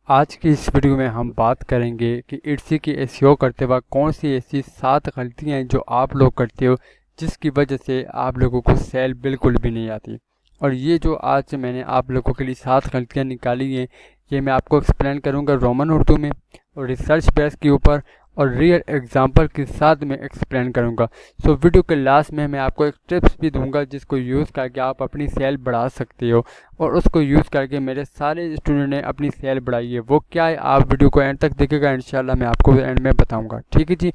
आज की इस वीडियो में हम बात करेंगे कि इट्सी की एसईओ करते वक्त कौन सी ऐसी 7 गलतियां हैं जो आप लोग करते हो जिसकी वजह से आप लोगों को सेल बिल्कुल भी नहीं आती। और ये जो आज मैंने आप लोगों के लिए 7 गलतियां निकाली हैं, ये मैं आपको एक्सप्लेन करूंगा रोमन उर्दू में और रिसर्च बेस के ऊपर और रियल एग्जांपल के साथ में एक्सप्लेन करूंगा। सो वीडियो के लास्ट में मैं आपको एक टिप्स भी दूंगा जिसको यूज़ करके आप अपनी सेल बढ़ा सकते हो और उसको यूज़ करके मेरे सारे स्टूडेंट ने अपनी सेल बढ़ाई है। वो क्या है, आप वीडियो को एंड तक देखिएगा, इंशाल्लाह मैं आपको एंड में बताऊंगा। ठीक है जी।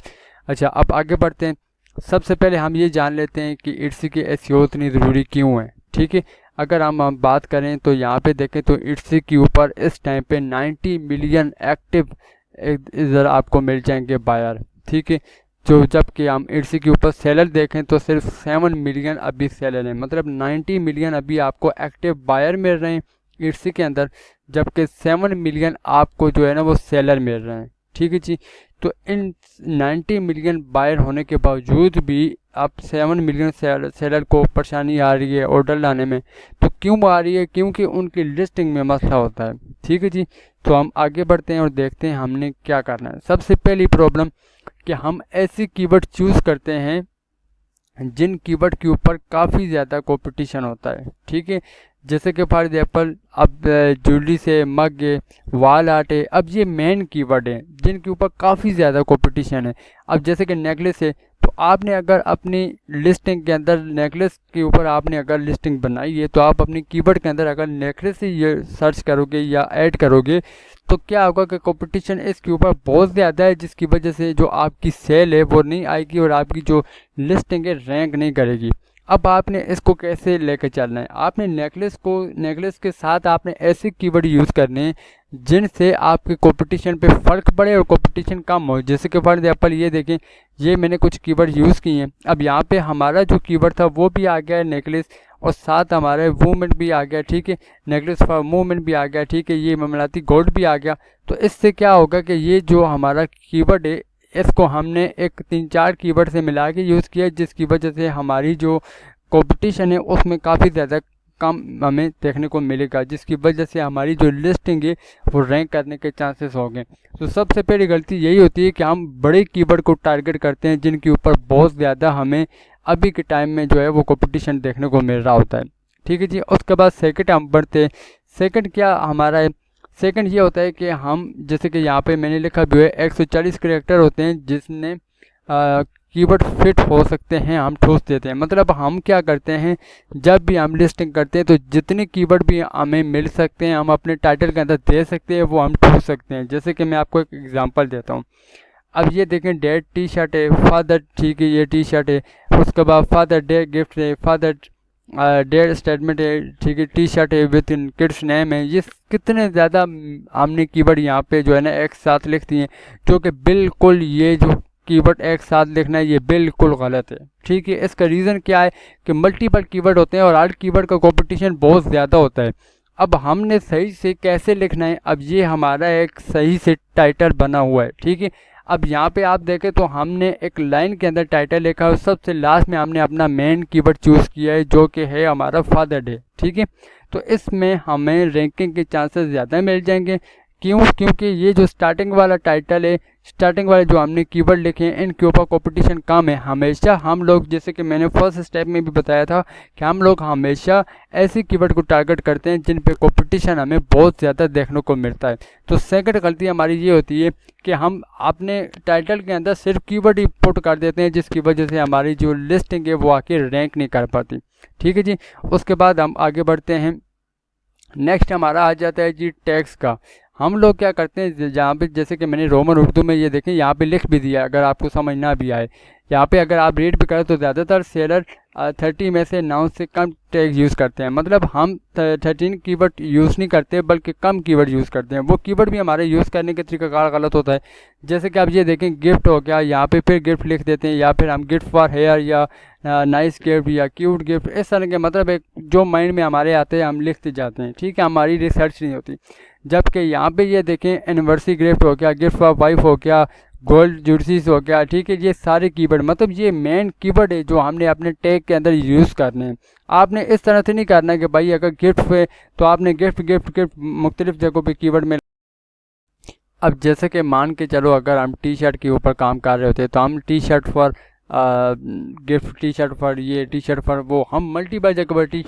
अच्छा, अब आगे बढ़ते हैं। सबसे पहले हम ये जान लेते हैं कि इट्सी की एसईओ इतनी ज़रूरी क्यों है। ठीक है, अगर हम बात करें तो यहाँ पे देखें तो इट्सी के ऊपर इस टाइम पे 90 मिलियन एक्टिव इधर आपको मिल जाएंगे बायर। ठीक है, जो जबकि हम इट्सी के ऊपर सेलर देखें तो सिर्फ 7 मिलियन अभी सेलर हैं, मतलब 90 मिलियन अभी आपको एक्टिव बायर मिल रहे हैं इट्सी के अंदर, जबकि 7 मिलियन आपको जो है ना वो सेलर मिल रहे हैं। ठीक है जी। तो इन 90 मिलियन बायर होने के बावजूद भी आप 7 मिलियन सेलर को परेशानी आ रही है ऑर्डर लाने में। तो क्यों आ रही है? क्योंकि उनकी लिस्टिंग में मसला होता है। ठीक है जी। तो हम आगे बढ़ते हैं और देखते हैं हमने क्या करना है। सबसे पहली प्रॉब्लम कि हम ऐसी कीवर्ड चूज़ करते हैं जिन कीवर्ड के ऊपर काफ़ी ज़्यादा कंपटीशन होता है। ठीक है, जैसे कि फॉर एग्जाम्पल अब ज्वेलरी से मग है, वाल आर्ट है, अब ये मेन कीवर्ड है जिनके ऊपर काफ़ी ज़्यादा कंपटीशन है। अब जैसे कि नेकलेस है, तो आपने अगर अपनी लिस्टिंग के अंदर नेकलेस के ऊपर आपने अगर लिस्टिंग बनाई है तो आप अपनी कीवर्ड के अंदर अगर नेकलेस ही ये सर्च करोगे या ऐड करोगे तो क्या होगा कि कंपटीशन इसके ऊपर बहुत ज़्यादा है, जिसकी वजह से जो आपकी सेल है वो नहीं आएगी और आपकी जो लिस्टिंग है रैंक नहीं करेगी। अब आपने इसको कैसे लेकर चलना है? आपने नेकलेस के साथ आपने ऐसे कीवर्ड यूज़ करने हैं जिनसे आपके कंपटीशन पे फ़र्क पड़े और कंपटीशन कम हो। जैसे कि फॉर एग्जाम्पल ये देखें, ये मैंने कुछ कीवर्ड यूज़ किए हैं। अब यहाँ पे हमारा जो कीवर्ड था वो भी आ गया है नेकलेस, और साथ हमारा वूमेन भी आ गया। ठीक है, नेकलेस फॉर वूमेन भी आ गया। ठीक है, ये ममलाती गोल्ड भी आ गया। तो इससे क्या होगा कि ये जो हमारा कीवर्ड है इसको हमने एक 3-4 कीवर्ड से मिला के यूज़ किया, जिसकी वजह से हमारी जो कंपटीशन है उसमें काफ़ी ज़्यादा कम हमें देखने को मिलेगा, जिसकी वजह से हमारी जो लिस्टिंग है वो रैंक करने के चांसेस हो गए। तो सबसे पहली गलती यही होती है कि हम बड़े कीवर्ड को टारगेट करते हैं जिनके ऊपर बहुत ज़्यादा हमें अभी के टाइम में जो है वो कंपटीशन देखने को मिल रहा होता है। ठीक है जी। उसके बाद सेकंड हम बढ़ते हैं। सेकंड क्या हमारा है? सेकंड ये होता है कि हम जैसे कि यहाँ पे मैंने लिखा भी है 140 करेक्टर होते हैं जिसने कीवर्ड फिट हो सकते हैं, हम ठूस देते हैं। मतलब हम क्या करते हैं, जब भी हम लिस्टिंग करते हैं तो जितने कीवर्ड भी हमें मिल सकते हैं हम अपने टाइटल के अंदर दे सकते हैं, वो हम ठूस सकते हैं। जैसे कि मैं आपको एक एग्जांपल देता हूँ। अब ये देखें, डेड टी शर्ट है, फादर, ठीक है ये टी शर्ट है। उसके बाद फादर डे गिफ्ट है, फादर डेड स्टेटमेंट है, ठीक है टी शर्ट है विद इन किड्स नेम है। ये कितने ज़्यादा हमने कीवर्ड यहाँ पे जो है ना एक साथ लिख दिए, जो कि बिल्कुल ये जो कीवर्ड एक साथ लिखना है ये बिल्कुल गलत है। ठीक है, इसका रीज़न क्या है कि मल्टीपल कीवर्ड होते हैं और हर कीवर्ड का कंपटीशन बहुत ज़्यादा होता है। अब हमने सही से कैसे लिखना है? अब ये हमारा एक सही से टाइटल बना हुआ है। ठीक है, अब यहाँ पे आप देखें तो हमने एक लाइन के अंदर टाइटल लिखा है और सबसे लास्ट में हमने अपना मेन कीवर्ड चूज़ किया है जो कि है हमारा फादर डे। ठीक है, तो इसमें हमें रैंकिंग के चांसेस ज़्यादा मिल जाएंगे। क्यों? क्योंकि ये जो स्टार्टिंग वाला टाइटल है, स्टार्टिंग वाले जो हमने कीवर्ड लिखे हैं इनके ऊपर कंपटीशन कम है। हमेशा हम लोग, जैसे कि मैंने फर्स्ट स्टेप में भी बताया था कि हम लोग हमेशा ऐसी कीवर्ड को टारगेट करते हैं जिन पे कंपटीशन हमें बहुत ज़्यादा देखने को मिलता है। तो सेकंड गलती हमारी ये होती है कि हम अपने टाइटल के अंदर सिर्फ कीवर्ड ही पुट कर देते हैं, जिसकी वजह से हमारी जो लिस्टिंग है वो आके रैंक नहीं कर पाती। ठीक है जी। उसके बाद हम आगे बढ़ते हैं। नेक्स्ट हमारा आ जाता है जी टैक्स का। हम लोग क्या करते हैं, जहाँ पे जैसे कि मैंने रोमन उर्दू में ये देखें यहाँ पे लिख भी दिया, अगर आपको समझ ना भी आए यहाँ पे अगर आप रीड भी करें तो ज़्यादातर सेलर 30 में से 9 से कम टैग यूज़ करते हैं। मतलब हम 13 कीवर्ड यूज़ नहीं करते बल्कि कम कीवर्ड यूज़ करते हैं। वो कीवर्ड भी हमारे यूज़ करने के तरीकाकार गलत होता है। जैसे कि आप ये देखें, गिफ्ट हो गया, यहाँ पे फिर गिफ्ट लिख देते हैं, या फिर हम गिफ्ट फॉर हेयर या नाइस गिफ्ट या क्यूट गिफ्ट, इस तरह के मतलब एक जो माइंड में हमारे आते हैं हम लिखते जाते हैं। ठीक है, हमारी रिसर्च नहीं होती। जबकि यहाँ पे ये देखें, एनिवर्सरी गिफ्ट हो गया, गिफ्ट फॉर वाइफ हो गया, गोल्ड जर्सीज हो गया। ठीक है, ये सारे कीवर्ड मतलब ये मेन कीवर्ड है जो हमने अपने टैग के अंदर यूज़ करने हैं। आपने इस तरह से नहीं करना है कि भाई अगर गिफ्ट पे तो आपने गिफ्ट गिफ्ट गिफ्ट मुख्तलिफ जगहों पे कीवर्ड में अब जैसे कि मान के चलो अगर हम टी शर्ट के ऊपर काम कर रहे होते हैं तो हम T shirt for gift, T shirt for ये, टी शर्ट फॉर वो, हम मल्टीपल जगह पर टी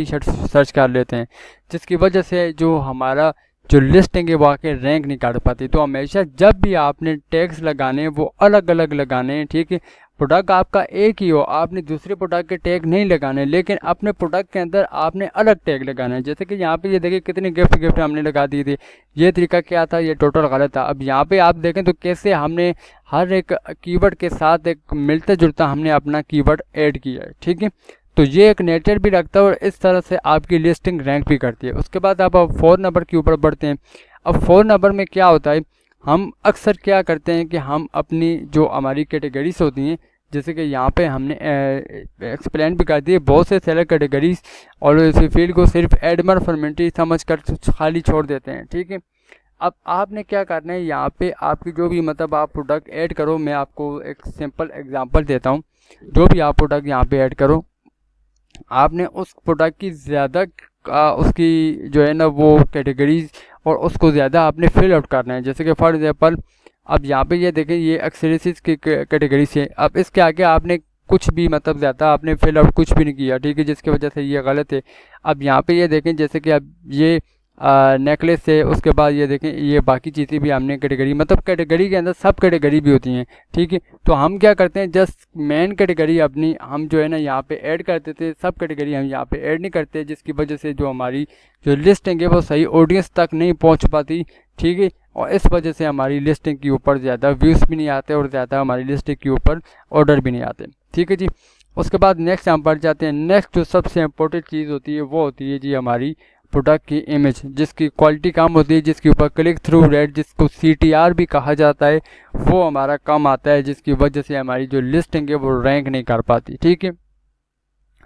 शर्ट सर्च कर लेते हैं, जिसकी वजह से जो हमारा जो लिस्टिंग है वो आके रैंक नहीं कर पाती। तो हमेशा जब भी आपने टैग्स लगाने हैं वो अलग अलग लगाने हैं, ठीक है। प्रोडक्ट आपका एक ही हो, आपने दूसरे प्रोडक्ट के टैग नहीं लगाने, लेकिन अपने प्रोडक्ट के अंदर आपने अलग टैग लगाना है। जैसे कि यहाँ पे ये देखिए कितनी गिफ्ट हमने लगा दी थी, ये तरीका क्या था, ये टोटल गलत था। अब यहाँ पे आप देखें तो कैसे हमने हर एक कीवर्ड के साथ एक मिलता जुलता हमने अपना कीवर्ड ऐड किया है, ठीक है। तो ये एक नेचर भी रखता है और इस तरह से आपकी लिस्टिंग रैंक भी करती है। उसके बाद आप 4 नंबर के ऊपर बढ़ते हैं। अब 4 नंबर में क्या होता है, हम अक्सर क्या करते हैं कि हम अपनी जो हमारी कैटेगरीज होती हैं, जैसे कि यहाँ पे हमने एक्सप्लेन भी कर दिए, बहुत से सेलर कैटेगरीज और इस फील्ड को सिर्फ एडमर फॉर्मेलिटी समझ कर खाली छोड़ देते हैं, ठीक है। अब आपने क्या करना है, यहाँ पे आपकी जो भी मतलब आप प्रोडक्ट ऐड करो, मैं आपको एक सिंपल एग्जांपल देता हूँ। जो भी आप प्रोडक्ट यहाँ पे ऐड करो, आपने उस प्रोडक्ट की ज़्यादा उसकी जो है ना वो कैटेगरीज और उसको ज़्यादा आपने फिल आउट करना है। जैसे कि फॉर एग्जांपल अब यहाँ पे ये देखें, ये एक्सेसरीज की कैटेगरी से, अब इसके आगे आपने कुछ भी मतलब ज़्यादा आपने फिल आउट कुछ भी नहीं किया, ठीक है, जिसकी वजह से ये गलत है। अब यहाँ पे ये देखें, जैसे कि अब ये नेकलेस है, उसके बाद ये देखें ये बाकी चीज़ें भी हमने कैटेगरी, मतलब कैटेगरी के अंदर सब कैटेगरी भी होती हैं, ठीक है। तो हम क्या करते हैं, जस्ट मेन कैटेगरी अपनी हम जो है ना यहाँ पे ऐड कर देते हैं, सब कैटेगरी हम यहाँ पे ऐड नहीं करते, जिसकी वजह से जो हमारी जो लिस्टिंग है वो सही ऑडियंस तक नहीं पहुँच पाती, ठीक है। और इस वजह से हमारी लिस्टिंग के ऊपर ज़्यादा व्यूज़ भी नहीं आते और ज़्यादा हमारी लिस्टिंग के ऊपर ऑर्डर भी नहीं आते, ठीक है जी। उसके बाद नेक्स्ट हम बढ़ जाते हैं। नेक्स्ट जो सबसे इम्पोर्टेंट चीज़ होती है वो होती है जी हमारी प्रोडक्ट की इमेज, जिसकी क्वालिटी कम होती है, जिसके ऊपर क्लिक थ्रू रेट, जिसको CTR भी कहा जाता है, वो हमारा कम आता है, जिसकी वजह से हमारी जो लिस्टिंग है वो रैंक नहीं कर पाती, ठीक है।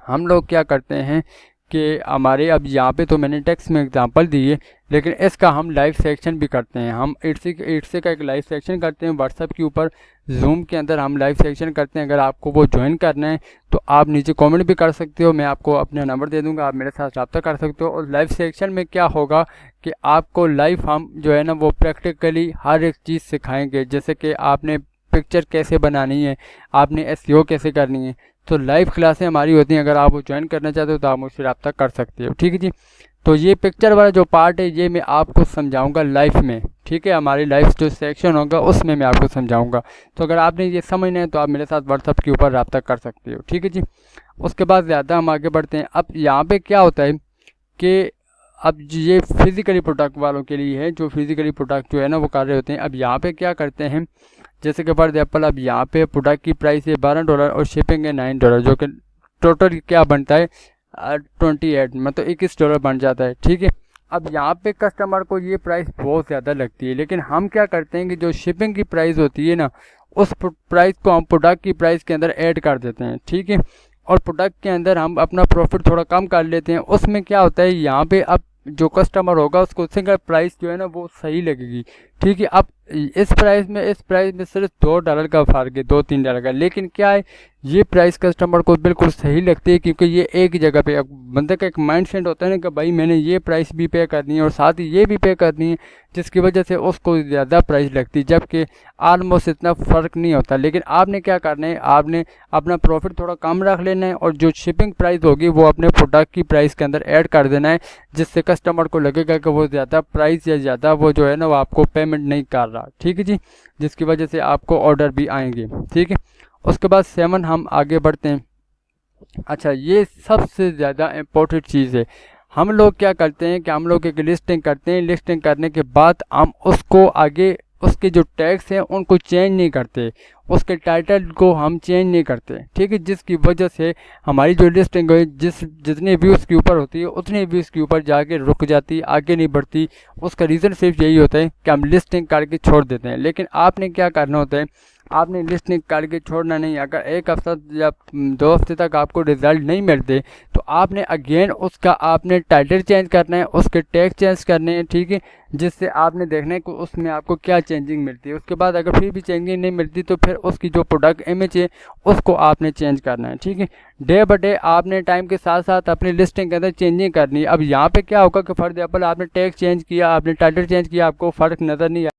हम लोग क्या करते हैं कि हमारे अब यहाँ पे तो मैंने टेक्स्ट में एग्जांपल दी है, लेकिन इसका हम लाइव सेक्शन भी करते हैं। हम इट्स का एक लाइव सेक्शन करते हैं व्हाट्सएप के ऊपर, जूम के अंदर हम लाइव सेक्शन करते हैं। अगर आपको वो ज्वाइन करना है तो आप नीचे कमेंट भी कर सकते हो, मैं आपको अपना नंबर दे दूंगा, आप मेरे साथ रब्ता कर सकते हो। और लाइव सेक्शन में क्या होगा कि आपको लाइव हम जो है ना वो प्रैक्टिकली हर एक चीज़ सिखाएँगे, जैसे कि आपने पिक्चर कैसे बनानी है, आपने SEO कैसे करनी है। तो लाइव क्लासें हमारी होती हैं, अगर आप वो ज्वाइन करना चाहते हो तो आप मुझसे रब्ता कर सकते हो, ठीक है जी। तो ये पिक्चर वाला जो पार्ट है ये मैं आपको समझाऊंगा लाइव में, ठीक है। हमारी लाइव जो सेक्शन होगा उसमें मैं आपको समझाऊंगा। तो अगर आपने ये समझना है तो आप मेरे साथ व्हाट्सएप के ऊपर रब्ता कर सकते हो, ठीक है जी। उसके बाद ज़्यादा हम आगे बढ़ते हैं। अब यहाँ पे क्या होता है कि अब ये फिज़िकली प्रोडक्ट वालों के लिए है, जो फिज़िकली प्रोडक्ट जो है ना वो कर रहे होते हैं। अब यहाँ पे क्या करते हैं, जैसे कि फॉर एग्जाम्पल अब यहाँ पे प्रोडक्ट की प्राइस है $12 और शिपिंग है $9, जो कि टोटल क्या बनता है 28, मतलब $21 बन जाता है, ठीक है। अब यहाँ पे कस्टमर को ये प्राइस बहुत ज़्यादा लगती है, लेकिन हम क्या करते हैं कि जो शिपिंग की प्राइस होती है ना उस प्राइस को हम प्रोडक्ट की प्राइस के अंदर ऐड कर देते हैं, ठीक है। और प्रोडक्ट के अंदर हम अपना प्रॉफिट थोड़ा कम कर लेते हैं। उसमें क्या होता है, यहाँ पे अब जो कस्टमर होगा उसको सिंगल प्राइस जो है ना वो सही लगेगी, ठीक है। अब इस प्राइस में सिर्फ $2 का फ़र्क है, $2-3 का, लेकिन क्या है ये प्राइस कस्टमर को बिल्कुल सही लगती है, क्योंकि ये एक जगह पे बंदे का एक माइंड सेट होता है ना कि भाई मैंने ये प्राइस भी पे करनी है और साथ ही ये भी पे करनी है, जिसकी वजह से उसको ज़्यादा प्राइस लगती है, जबकि आलमोस्ट इतना फ़र्क नहीं होता। लेकिन आपने क्या करना है, आपने अपना प्रॉफिट थोड़ा कम रख लेना है और जो शिपिंग प्राइस होगी वो अपने प्रोडक्ट की प्राइस के अंदर ऐड कर देना है, जिससे कस्टमर को लगेगा कि वो ज़्यादा प्राइस या ज़्यादा वो जो है ना वो आपको पेमेंट नहीं कर रहा, ठीक है जी, जिसकी वजह से आपको ऑर्डर भी आएंगे, ठीक है। उसके बाद 7 हम आगे बढ़ते हैं। अच्छा, ये सबसे ज़्यादा इम्पोर्टेंट चीज़ है। हम लोग क्या करते हैं कि हम लोग एक लिस्टिंग करते हैं, लिस्टिंग करने के बाद हम उसको आगे उसके जो टैग्स हैं उनको चेंज नहीं करते, उसके टाइटल को हम चेंज नहीं करते, ठीक है, जिसकी वजह से हमारी जो लिस्टिंग है जितने व्यूज़ के ऊपर होती है उतने व्यूज़ के ऊपर जाके रुक जाती, आगे नहीं बढ़ती। उसका रीज़न सिर्फ यही होता है कि हम लिस्टिंग करके छोड़ देते हैं। लेकिन आपने क्या करना होता है, आपने लिस्टिंग करके छोड़ना नहीं। अगर 1 हफ्ता या 2 हफ्ते तक आपको रिज़ल्ट नहीं मिलते तो आपने अगेन उसका आपने टाइटल चेंज करना है, उसके टैग चेंज करने हैं, ठीक है, जिससे आपने देखना है कि उसमें आपको क्या चेंजिंग मिलती है। उसके बाद अगर फिर भी चेंजिंग नहीं मिलती तो फिर उसकी जो प्रोडक्ट इमेज है उसको आपने चेंज करना है, ठीक है। डे बाय डे आपने टाइम के साथ साथ अपनी लिस्टिंग के अंदर चेंजिंग करनी है। अब यहाँ पे क्या होगा कि फॉर एग्जाम्पल आपने टैग चेंज किया, आपने टाइटल चेंज किया, आपको फ़र्क नज़र नहीं आया।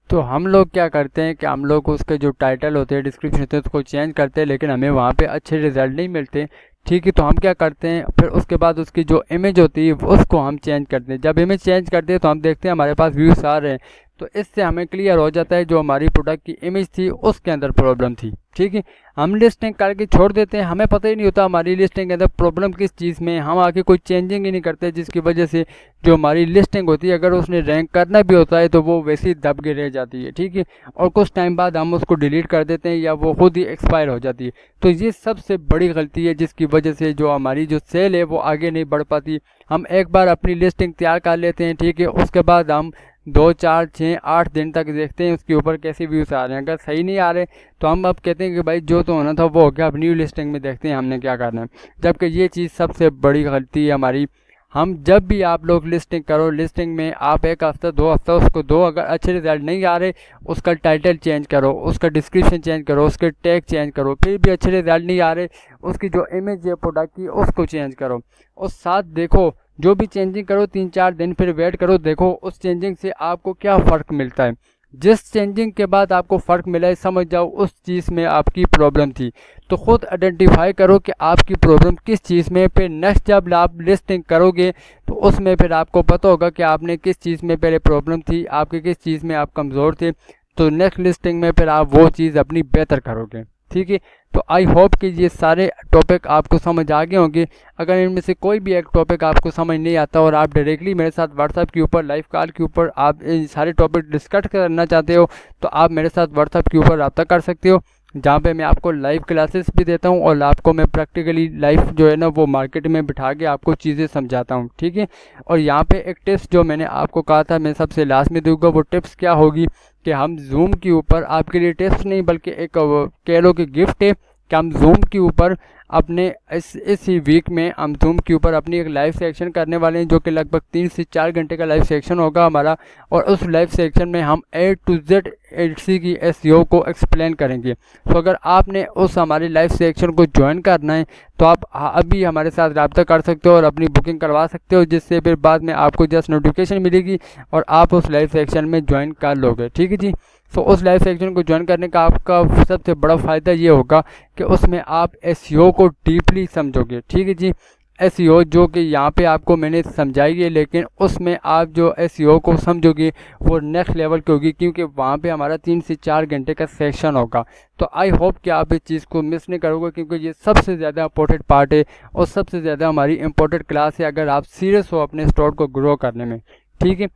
तो हम लोग क्या करते हैं कि हम लोग उसके जो टाइटल होते हैं, डिस्क्रिप्शन होते हैं, उसको चेंज करते हैं, लेकिन हमें वहाँ पे अच्छे रिजल्ट नहीं मिलते। ठीक है, तो हम क्या करते हैं, फिर उसके बाद उसकी जो इमेज होती है उसको हम चेंज करते हैं। जब इमेज चेंज करते हैं तो हम देखते हैं हमारे पास व्यूज़ आ रहे हैं, तो इससे हमें क्लियर हो जाता है जो हमारी प्रोडक्ट की इमेज थी उसके अंदर प्रॉब्लम थी। ठीक है, हम लिस्टिंग करके छोड़ देते हैं, हमें पता ही नहीं होता हमारी लिस्टिंग के अंदर प्रॉब्लम किस चीज़ में, हम आके कोई चेंजिंग ही नहीं करते, जिसकी वजह से जो हमारी लिस्टिंग होती है अगर उसने रैंक करना भी होता है तो वो वैसे ही दब के रह जाती है। ठीक है, और कुछ टाइम बाद हम उसको डिलीट कर देते हैं या वो खुद ही एक्सपायर हो जाती है। तो ये सबसे बड़ी गलती है जिसकी वजह से जो हमारी जो सेल है वो आगे नहीं बढ़ पाती। हम एक बार अपनी लिस्टिंग तैयार कर लेते हैं, ठीक है, उसके बाद हम 2, 4, 6, 8 दिन तक देखते हैं उसके ऊपर कैसे व्यूज़ आ रहे हैं। अगर सही नहीं आ रहे तो हम अब कहते हैं कि भाई जो तो होना था वो हो गया, अब न्यू लिस्टिंग में देखते हैं हमने क्या करना है। जबकि ये चीज़ सबसे बड़ी गलती है हमारी। हम जब भी आप लोग लिस्टिंग करो, लिस्टिंग में आप 1 हफ्ता 2 हफ्ता उसको दो, अगर अच्छे रिजल्ट नहीं आ रहे उसका टाइटल चेंज करो, उसका डिस्क्रिप्शन चेंज करो, उसके टैग चेंज करो, फिर भी अच्छे रिजल्ट नहीं आ रहे उसकी जो इमेज है प्रोडक्ट की उसको चेंज करो। और साथ देखो जो भी चेंजिंग करो 3-4 दिन फिर वेट करो, देखो उस चेंजिंग से आपको क्या फ़र्क मिलता है। जिस चेंजिंग के बाद आपको फ़र्क मिला है समझ जाओ उस चीज़ में आपकी प्रॉब्लम थी। तो ख़ुद आइडेंटिफाई करो कि आपकी प्रॉब्लम किस चीज़ में, फिर नेक्स्ट जब आप लिस्टिंग करोगे तो उसमें फिर आपको पता होगा कि आपने किस चीज़ में पहले प्रॉब्लम थी, आपके किस चीज़ में आप कमज़ोर थे, तो नेक्स्ट लिस्टिंग में फिर आप वो चीज़ अपनी बेहतर करोगे। ठीक है, तो आई होप कि ये सारे टॉपिक आपको समझ आ गए होंगे। अगर इनमें से कोई भी एक टॉपिक आपको समझ नहीं आता और आप डायरेक्टली मेरे साथ व्हाट्सएप के ऊपर लाइव कॉल के ऊपर आप इन सारे टॉपिक डिस्कस करना चाहते हो तो आप मेरे साथ व्हाट्सएप के ऊपर रब्ता कर सकते हो, जहाँ पे मैं आपको लाइव क्लासेस भी देता हूँ और आपको मैं प्रैक्टिकली लाइव जो है ना वो मार्केट में बिठा के आपको चीज़ें समझाता हूँ। ठीक है, और यहाँ पे एक टिप्स जो मैंने आपको कहा था मैं सबसे लास्ट में दूंगा, वो टिप्स क्या होगी कि हम जूम के ऊपर आपके लिए टिप्स नहीं बल्कि एक कह लो कि गिफ्ट है कि हम जूम के ऊपर अपने इस ही वीक में हम जूम के ऊपर अपनी एक लाइव सेक्शन करने वाले हैं जो कि लगभग 3 से 4 घंटे का लाइव सेक्शन होगा हमारा। और उस लाइव सेक्शन में हम A to Z एडसी की एसईओ को एक्सप्लेन करेंगे। तो अगर आपने उस हमारे लाइव सेक्शन को ज्वाइन करना है तो आप अभी हमारे साथ रब्ता कर सकते हो और अपनी बुकिंग करवा सकते हो, जिससे फिर बाद में आपको जस्ट नोटिफिकेशन मिलेगी और आप उस लाइव सेक्शन में ज्वाइन कर लोगे। ठीक है जी, तो उस लाइव सेक्शन को ज्वाइन करने का आपका सबसे बड़ा फ़ायदा ये होगा कि उसमें आप एसईओ को डीपली समझोगे। ठीक है जी, एसईओ जो कि यहाँ पे आपको मैंने समझाई है, लेकिन उसमें आप जो एसईओ को समझोगे वो नेक्स्ट लेवल की होगी, क्योंकि वहाँ पे हमारा 3 से 4 घंटे का सेक्शन होगा। तो आई होप कि आप इस चीज़ को मिस नहीं करोगे, क्योंकि ये सबसे ज़्यादा इंपॉर्टेंट पार्ट है और सबसे ज़्यादा हमारी इंपॉर्टेंट क्लास है अगर आप सीरियस हो अपने स्टोर को ग्रो करने में। ठीक है,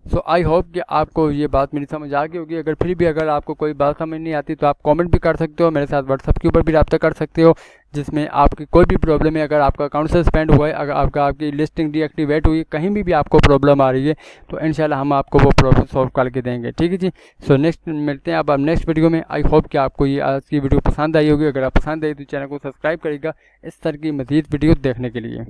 सो आई होप कि आपको ये बात मेरी समझ आ गई होगी। अगर फिर भी अगर आपको कोई बात समझ नहीं आती तो आप कमेंट भी कर सकते हो, मेरे साथ व्हाट्सएप के ऊपर भी रब्ता कर सकते हो, जिसमें आपकी कोई भी प्रॉब्लम है, अगर आपका अकाउंट सस्पेंड हुआ है, अगर आपकी लिस्टिंग डीएक्टिवेट हुई है, कहीं भी आपको प्रॉब्लम आ रही है तो इंशाल्लाह हम आपको वो प्रॉब्लम सॉल्व करके देंगे। ठीक है जी, सो नेक्स्ट मिलते हैं अब नेक्स्ट वीडियो में। आई होप कि आपको ये आज की वीडियो पसंद आई होगी। अगर आप पसंद आई तो चैनल को सब्सक्राइब करेगा इस तरह की मज़ीद वीडियो देखने के लिए।